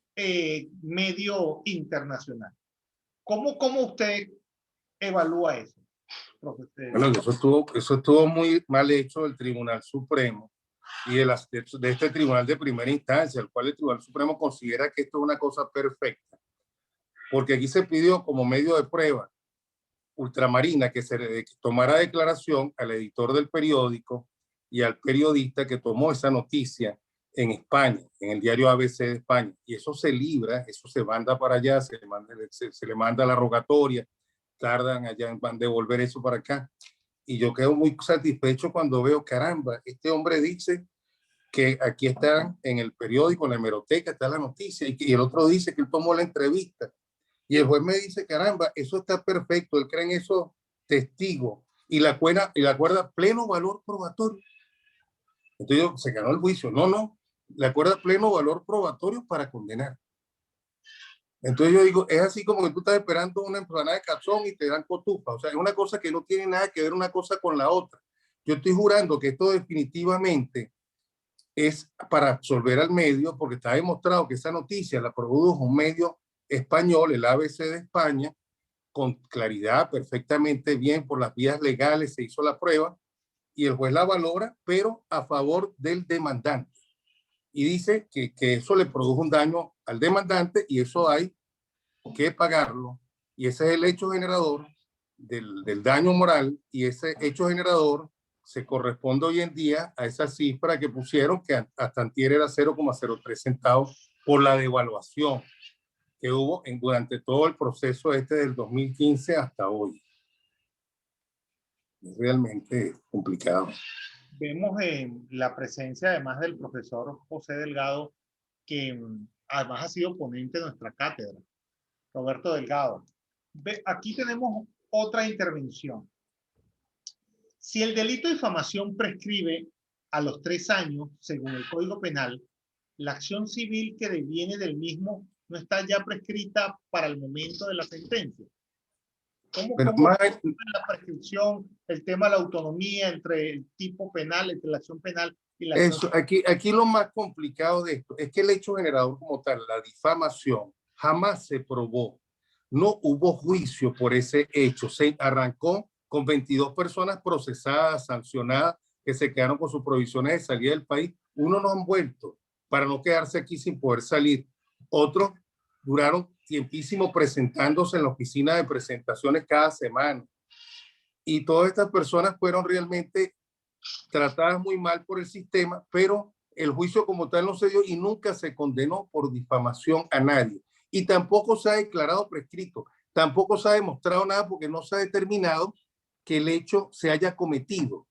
medio internacional? ¿Cómo usted evalúa eso, profesor? Bueno, eso estuvo muy mal hecho del Tribunal Supremo y de este tribunal de primera instancia, el cual el Tribunal Supremo considera que esto es una cosa perfecta, porque aquí se pidió como medio de prueba ultramarina que se tomara declaración al editor del periódico y al periodista que tomó esa noticia en España, en el diario ABC de España, y eso se libra, eso se manda para allá, se le manda la rogatoria, tardan allá en devolver eso para acá, y yo quedo muy satisfecho cuando veo, caramba, este hombre dice que aquí está en el periódico, en la hemeroteca, está la noticia, y el otro dice que él tomó la entrevista, y el juez me dice, caramba, eso está perfecto, él cree en esos testigos, y la acuerda pleno valor probatorio. Entonces se ganó el juicio. No, le acuerda pleno valor probatorio para condenar. Entonces yo digo, es así como que tú estás esperando una empanada de cazón y te dan cotufa. O sea, es una cosa que no tiene nada que ver una cosa con la otra. Yo estoy jurando que esto definitivamente es para absolver al medio, porque está demostrado que esa noticia la produjo un medio español, el ABC de España, con claridad, perfectamente bien, por las vías legales se hizo la prueba y el juez la valora, pero a favor del demandante. Y dice que eso le produjo un daño al demandante y eso hay que pagarlo, y ese es el hecho generador del daño moral, y ese hecho generador se corresponde hoy en día a esa cifra que pusieron, que hasta antier era 0,03 centavos por la devaluación que hubo durante todo el proceso del 2015 hasta hoy. Es realmente complicado. Vemos la presencia además del profesor José Delgado, que además ha sido ponente de nuestra cátedra, Roberto Delgado. Aquí tenemos otra intervención. Si el delito de difamación prescribe a los 3 años, según el Código Penal, la acción civil que deviene del mismo no está ya prescrita para el momento de la sentencia. ¿Cómo es la prescripción, el tema de la autonomía entre el tipo penal, entre la acción penal y la acción civil? Aquí lo más complicado de esto es que el hecho generador como tal, la difamación, jamás se probó. No hubo juicio por ese hecho. Se arrancó con 22 personas procesadas, sancionadas, que se quedaron con sus provisiones de salida del país. Unos no han vuelto para no quedarse aquí sin poder salir. Otros duraron tiempísimo presentándose en la oficina de presentaciones cada semana. Y todas estas personas fueron realmente tratadas muy mal por el sistema, pero el juicio como tal no se dio y nunca se condenó por difamación a nadie. Y tampoco se ha declarado prescrito, tampoco se ha demostrado nada porque no se ha determinado que el hecho se haya cometido.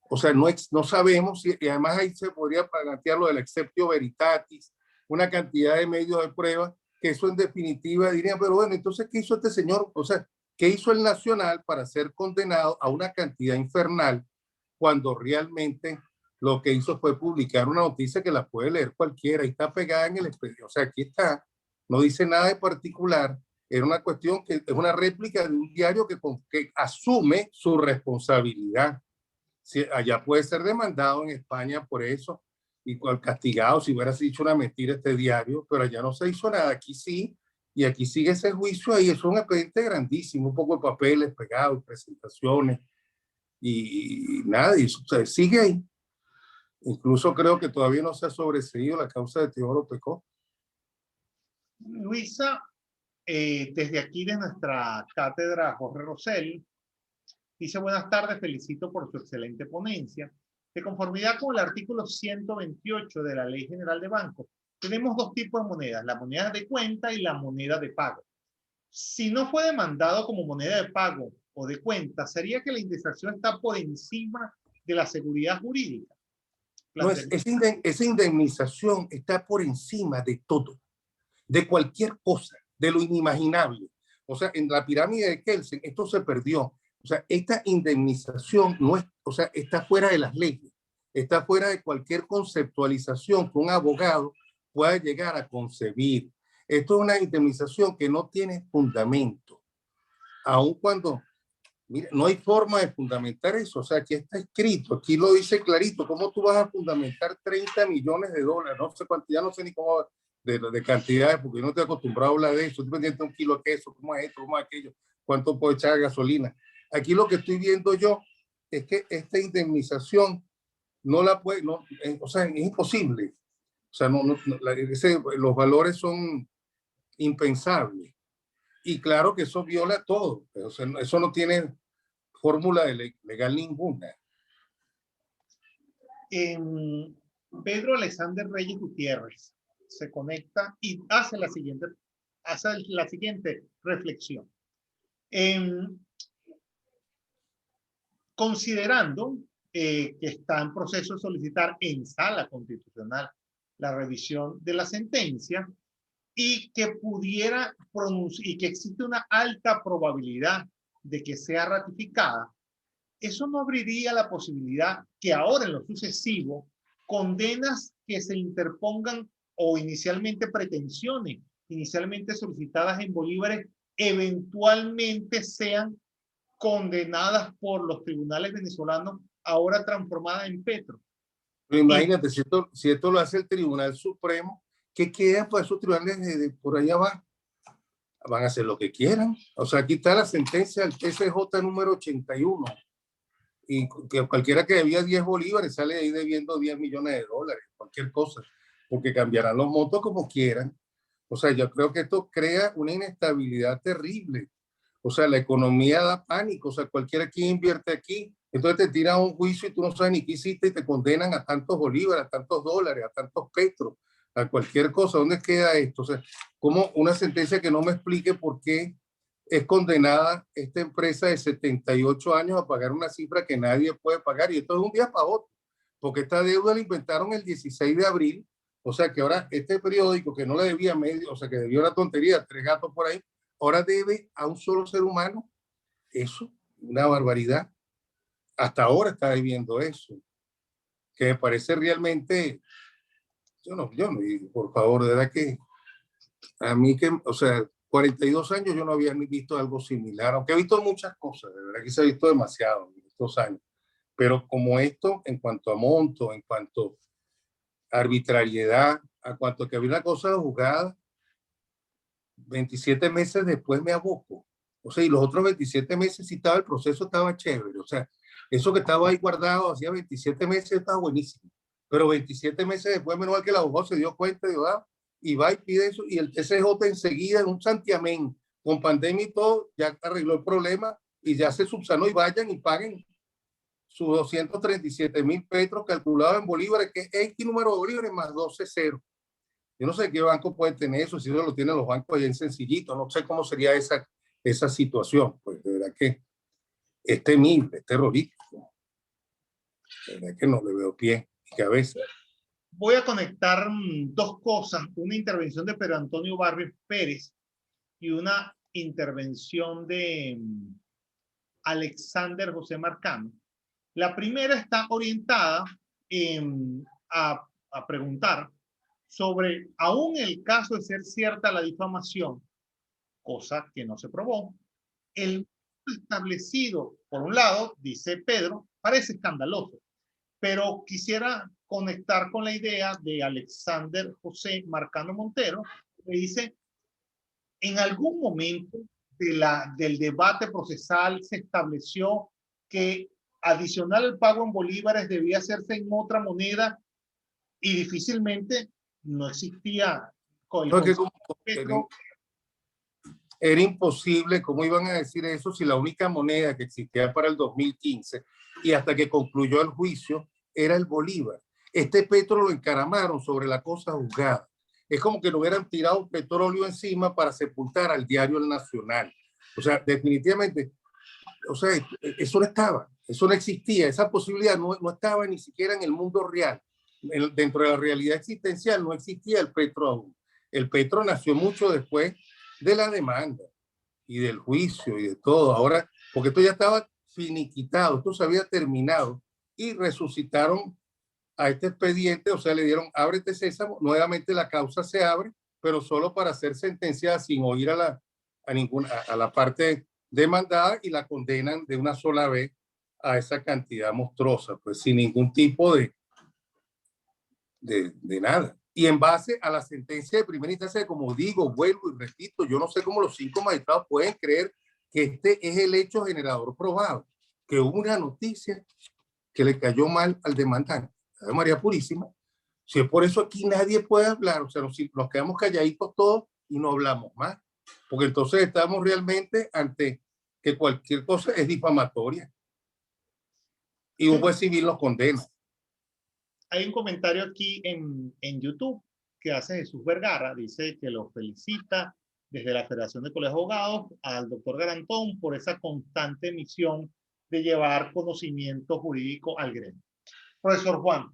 O sea, no sabemos, y además ahí se podría plantear lo del exceptio veritatis, una cantidad de medios de prueba, que eso en definitiva dirían, pero bueno, entonces, ¿qué hizo este señor? O sea, ¿qué hizo el Nacional para ser condenado a una cantidad infernal cuando realmente lo que hizo fue publicar una noticia que la puede leer cualquiera y está pegada en el expediente? O sea, aquí está, no dice nada de particular, era una cuestión que es una réplica de un diario que asume su responsabilidad. Si, allá puede ser demandado en España por eso y castigado si hubieras dicho una mentira este diario, pero allá no se hizo nada, aquí sí, y aquí sigue ese juicio ahí, es un expediente grandísimo, un poco de papeles pegados, presentaciones, y nada, y eso, o sea, sigue ahí. Incluso creo que todavía no se ha sobreseído la causa de Teodoro Pecó. Luisa, desde aquí de nuestra cátedra Jorge Rosell, dice: buenas tardes, felicito por su excelente ponencia. De conformidad con el artículo 128 de la Ley General de Bancos, tenemos 2 tipos de monedas, la moneda de cuenta y la moneda de pago. Si no fue demandado como moneda de pago o de cuenta, ¿sería que la indexación está por encima de la seguridad jurídica? No, esa indemnización está por encima de todo, de cualquier cosa, de lo inimaginable. O sea, en la pirámide de Kelsen, esto se perdió. O sea, esta indemnización no es, o sea, está fuera de las leyes, está fuera de cualquier conceptualización que un abogado pueda llegar a concebir. Esto es una indemnización que no tiene fundamento, aun cuando, mira, no hay forma de fundamentar eso. O sea, aquí está escrito, aquí lo dice clarito. ¿Cómo tú vas a fundamentar 30 millones de dólares? No sé cuánto, ya no sé ni cómo, de cantidades, porque yo no estoy acostumbrado a hablar de eso. Estoy pendiente de un kilo de queso, cómo es esto, cómo es aquello, cuánto puedo echar de gasolina. Aquí lo que estoy viendo yo es que esta indemnización no la puede, no, o sea, es imposible. O sea, los valores son impensables. Y claro que eso viola todo. O sea, eso no tiene fórmula legal ninguna. Pedro Alexander Reyes Gutiérrez se conecta y hace la siguiente reflexión. Considerando que está en proceso de solicitar en sala constitucional la revisión de la sentencia y que pudiera pronunciar y que existe una alta probabilidad de que sea ratificada, eso no abriría la posibilidad que ahora en lo sucesivo condenas que se interpongan o inicialmente pretensiones, inicialmente solicitadas en bolívares, eventualmente sean condenadas por los tribunales venezolanos, ahora transformadas en petro. Pero imagínate, si esto lo hace el Tribunal Supremo, ¿qué queda? Pues esos tribunales por allá van a hacer lo que quieran. O sea, aquí está la sentencia del TCJ número 81. Y que cualquiera que debía 10 bolívares sale de ahí debiendo 10 millones de dólares, cualquier cosa, porque cambiarán los montos como quieran. O sea, yo creo que esto crea una inestabilidad terrible. O sea, la economía da pánico. O sea, cualquiera que invierte aquí, entonces te tiran a un juicio y tú no sabes ni qué hiciste y te condenan a tantos bolívares, a tantos dólares, a tantos petros, a cualquier cosa. ¿Dónde queda esto? O sea, como una sentencia que no me explique por qué es condenada esta empresa de 78 años a pagar una cifra que nadie puede pagar. Y esto es un día para otro, porque esta deuda la inventaron el 16 de abril. O sea que ahora este periódico que no le debía medio, o sea que debió una tontería, 3 gatos por ahí, ahora debe a un solo ser humano eso, una barbaridad. Hasta ahora está debiendo eso, que me parece realmente, por favor, de verdad que a mí que, o sea, 42 años yo no había ni visto algo similar, aunque he visto muchas cosas, de verdad que se ha visto demasiado en estos años, pero como esto, en cuanto a monto, en cuanto a arbitrariedad, a cuanto a que había una cosa juzgada, 27 meses después me aboco. O sea, y los otros 27 meses sí estaba, el proceso estaba chévere. O sea, eso que estaba ahí guardado hacía 27 meses estaba buenísimo. Pero 27 meses después, menos mal que el abogado se dio cuenta y va y pide eso. Y el TCJ enseguida, en un santiamén, con pandemia y todo, ya arregló el problema y ya se subsanó y vayan y paguen sus 237.000 petros calculados en bolívares, que es X número de bolívares más 12 ceros. Yo no sé qué banco puede tener eso, si eso lo tienen los bancos allá en Sencillito, no sé cómo sería esa situación. Pues de verdad que es temible, es terrorífico. De verdad que no le veo pie ni cabeza. Voy a conectar dos cosas, una intervención de Pedro Antonio Barrios Pérez y una intervención de Alexander José Marcano. La primera está orientada a preguntar sobre, aún el caso de ser cierta la difamación, cosa que no se probó, el establecido, por un lado, dice Pedro, parece escandaloso, pero quisiera conectar con la idea de Alexander José Marcano Montero, que dice, en algún momento del debate procesal se estableció que adicional al pago en bolívares debía hacerse en otra moneda y difícilmente no existía con el No, era imposible, ¿cómo iban a decir eso si la única moneda que existía para el 2015 y hasta que concluyó el juicio era el bolívar? Este petro lo encaramaron sobre la cosa juzgada. Es como que lo hubieran tirado petróleo encima para sepultar al diario El Nacional. O sea, definitivamente, o sea, eso no estaba, eso no existía, esa posibilidad no estaba ni siquiera en el mundo real. Dentro de la realidad existencial no existía el petro aún. El petro nació mucho después de la demanda y del juicio y de todo. Ahora, porque esto ya estaba finiquitado, esto se había terminado y resucitaron a este expediente, o sea, le dieron ábrete sésamo, nuevamente la causa se abre, pero solo para ser sentenciada sin oír a la parte demandada y la condenan de una sola vez a esa cantidad monstruosa, pues sin ningún tipo de nada. Y en base a la sentencia de primera instancia, como digo, vuelvo y repito, yo no sé cómo los 5 magistrados pueden creer que este es el hecho generador probado, que hubo una noticia que le cayó mal al demandante, a María Purísima. Si es por eso aquí nadie puede hablar, o sea, nos quedamos calladitos todos y no hablamos más, porque entonces estamos realmente ante que cualquier cosa es difamatoria y un juez civil los condena. Hay un comentario aquí en YouTube que hace Jesús Vergara, dice que lo felicita desde la Federación de Colegios de Abogados al doctor Garantón por esa constante misión de llevar conocimiento jurídico al gremio. Profesor Juan,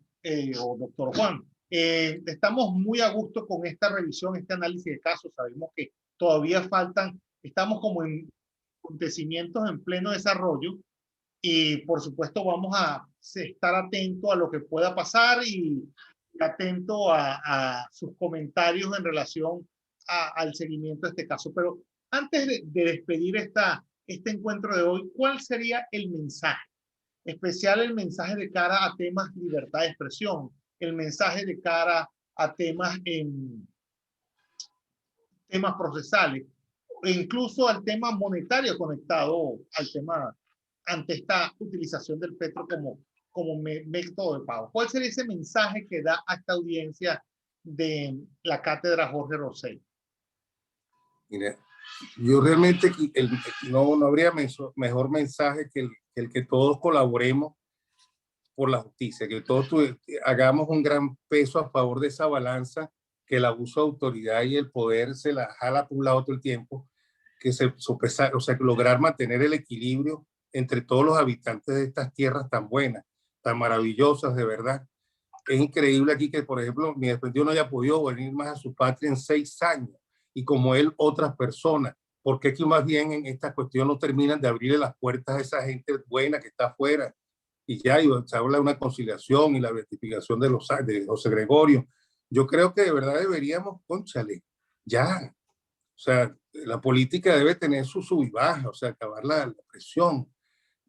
o doctor Juan, estamos muy a gusto con esta revisión, este análisis de casos. Sabemos que todavía faltan, estamos como en acontecimientos en pleno desarrollo y por supuesto vamos a estar atentos a lo que pueda pasar y atento a sus comentarios en relación al seguimiento de este caso. Pero antes de despedir este encuentro de hoy, ¿cuál sería el mensaje? Especial el mensaje de cara a temas de libertad de expresión, el mensaje de cara a temas temas procesales, e incluso al tema monetario conectado al tema ante esta utilización del petro como método de pago. ¿Cuál sería ese mensaje que da a esta audiencia de la cátedra Jorge Rosell? Mira, yo realmente no habría mejor mensaje que el que todos colaboremos por la justicia, que todos hagamos un gran peso a favor de esa balanza, que el abuso de autoridad y el poder se la jala por un lado todo el tiempo, que se sopesar, o sea, que lograr mantener el equilibrio entre todos los habitantes de estas tierras tan buenas, tan maravillosas, de verdad. Es increíble aquí que, por ejemplo, mi desprendido no haya podido venir más a su patria en 6 años, y como él, otras personas. Porque aquí más bien en esta cuestión no terminan de abrirle las puertas a esa gente buena que está afuera, y ya y se habla de una conciliación y la beatificación de José Gregorio. Yo creo que de verdad deberíamos, cónchale, ya, o sea, la política debe tener su sub y baja, o sea, acabar la presión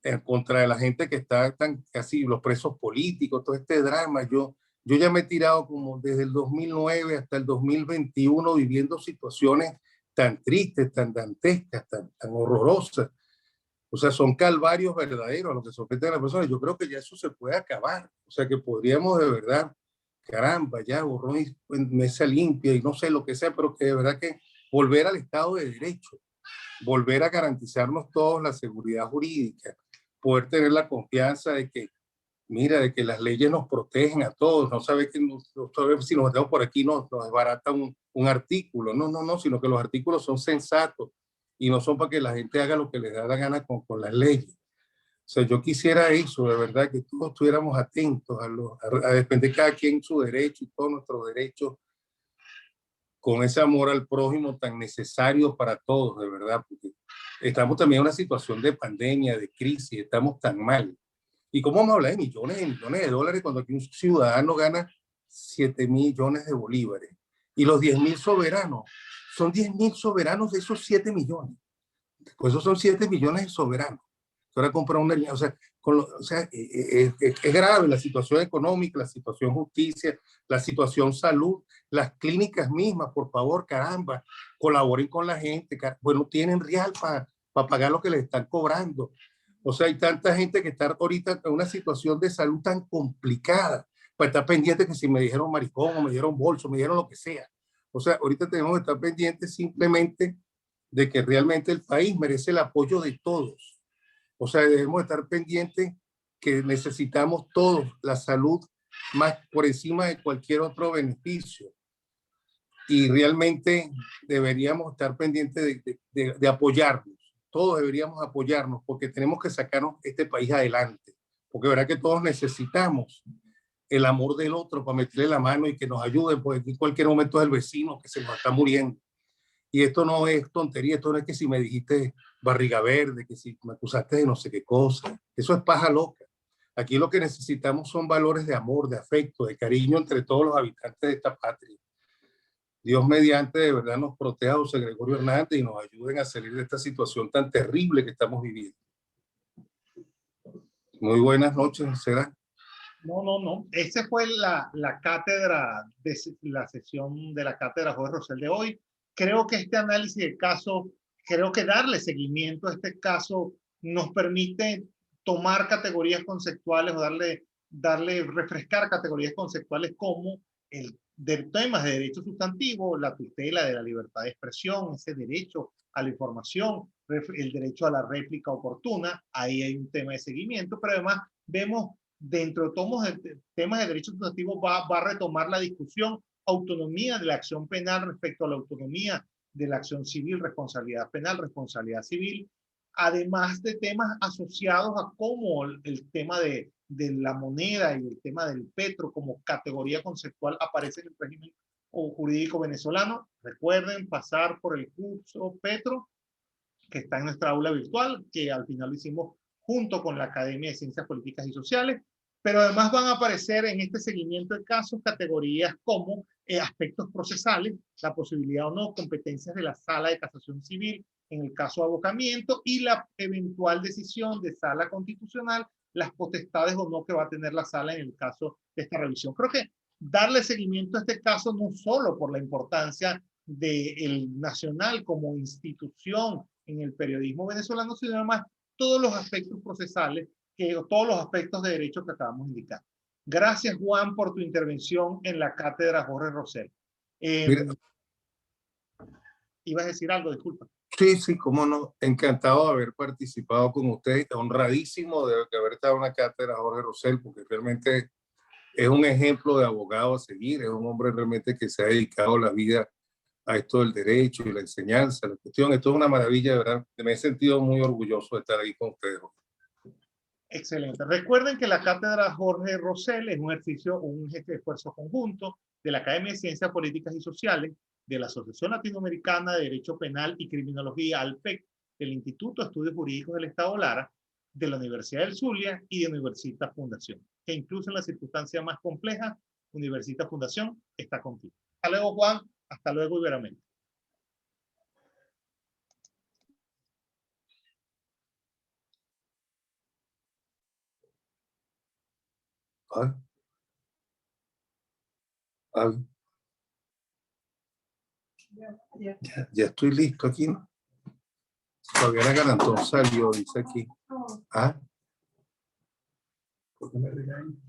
en contra de la gente que está tan casi los presos políticos, todo este drama. Yo ya me he tirado como desde el 2009 hasta el 2021 viviendo situaciones tan tristes, tan dantescas, tan horrorosas. O sea, son calvarios verdaderos a los que someten a las personas. Yo creo que ya eso se puede acabar. O sea, que podríamos de verdad, caramba, ya borrón y mesa limpia y no sé lo que sea, pero que de verdad que volver al Estado de Derecho, volver a garantizarnos todos la seguridad jurídica, poder tener la confianza de que, mira, de que las leyes nos protegen a todos. No sabe que si nos metemos por aquí nos desbarata un artículo. No, sino que los artículos son sensatos y no son para que la gente haga lo que les da la gana con las leyes. O sea, yo quisiera eso, de verdad, que todos estuviéramos atentos a defender cada quien su derecho y todos nuestros derechos con ese amor al prójimo tan necesario para todos, de verdad, porque estamos también en una situación de pandemia, de crisis, estamos tan mal. ¿Y cómo vamos a hablar de millones de dólares cuando aquí un ciudadano gana 7 millones de bolívares? Y los 10.000 soberanos, son 10.000 soberanos de esos 7 millones. Pues esos son 7 millones de soberanos. Ahora comprar una, o sea, es grave la situación económica, la situación justicia, la situación salud, las clínicas mismas, por favor, caramba, colaboren con la gente. Bueno, tienen real para pagar lo que les están cobrando. O sea, hay tanta gente que está ahorita en una situación de salud tan complicada, para estar pendiente que si me dijeron maricón o me dijeron bolso, me dijeron lo que sea. O sea, ahorita tenemos que estar pendientes simplemente de que realmente el país merece el apoyo de todos. O sea, debemos estar pendientes que necesitamos todos la salud más por encima de cualquier otro beneficio. Y realmente deberíamos estar pendientes de apoyarnos. Todos deberíamos apoyarnos porque tenemos que sacarnos este país adelante. Porque verá que todos necesitamos el amor del otro para meterle la mano y que nos ayuden, porque en cualquier momento es el vecino que se nos está muriendo. Y esto no es tontería, esto no es que si me dijiste barriga verde, que si me acusaste de no sé qué cosa. Eso es paja loca. Aquí lo que necesitamos son valores de amor, de afecto, de cariño entre todos los habitantes de esta patria. Dios mediante de verdad nos proteja a José Gregorio Hernández y nos ayuden a salir de esta situación tan terrible que estamos viviendo. Muy buenas noches, será. No. Esa fue la cátedra, la sesión de la cátedra Jorge Rosell de hoy. Creo que este análisis del caso, creo que darle seguimiento a este caso nos permite tomar categorías conceptuales o refrescar categorías conceptuales como temas de derecho sustantivo, la tutela de la libertad de expresión, ese derecho a la información, el derecho a la réplica oportuna. Ahí hay un tema de seguimiento, pero además vemos dentro de temas de derecho sustantivo va a retomar la discusión autonomía de la acción penal respecto a la autonomía de la acción civil, responsabilidad penal, responsabilidad civil, además de temas asociados a cómo el tema de la moneda y el tema del petro como categoría conceptual aparece en el régimen jurídico venezolano. Recuerden pasar por el curso Petro, que está en nuestra aula virtual, que al final lo hicimos junto con la Academia de Ciencias Políticas y Sociales, pero además van a aparecer en este seguimiento de casos categorías como aspectos procesales, la posibilidad o no, competencias de la Sala de Casación Civil en el caso de abocamiento y la eventual decisión de Sala Constitucional, las potestades o no que va a tener la Sala en el caso de esta revisión. Creo que darle seguimiento a este caso no solo por la importancia del Nacional como institución en el periodismo venezolano, sino además todos los aspectos procesales, todos los aspectos de derecho que acabamos de indicar. Gracias, Juan, por tu intervención en la cátedra Jorge Rosell. Mira, Ibas a decir algo, disculpa. Sí, sí, cómo no. Encantado de haber participado con usted, honradísimo de haber estado en la cátedra Jorge Rosell, porque realmente es un ejemplo de abogado a seguir, es un hombre realmente que se ha dedicado la vida a esto del derecho y la enseñanza, la cuestión. Esto es una maravilla, de verdad. Me he sentido muy orgulloso de estar ahí con ustedes. Excelente. Recuerden que la cátedra Jorge Rosell es un ejercicio, un esfuerzo conjunto de la Academia de Ciencias Políticas y Sociales, de la Asociación Latinoamericana de Derecho Penal y Criminología, ALPEC, del Instituto de Estudios Jurídicos del Estado Lara, de la Universidad del Zulia y de Universitas Fundación, que incluso en las circunstancias más complejas, Universitas Fundación está contigo. Hasta luego, Juan. Hasta luego, Iberoamérica. Ay. Ay. Ya estoy listo aquí, ¿no? Fabiana Garantón salió, dice aquí. ¿Ah? ¿Por qué me regañan?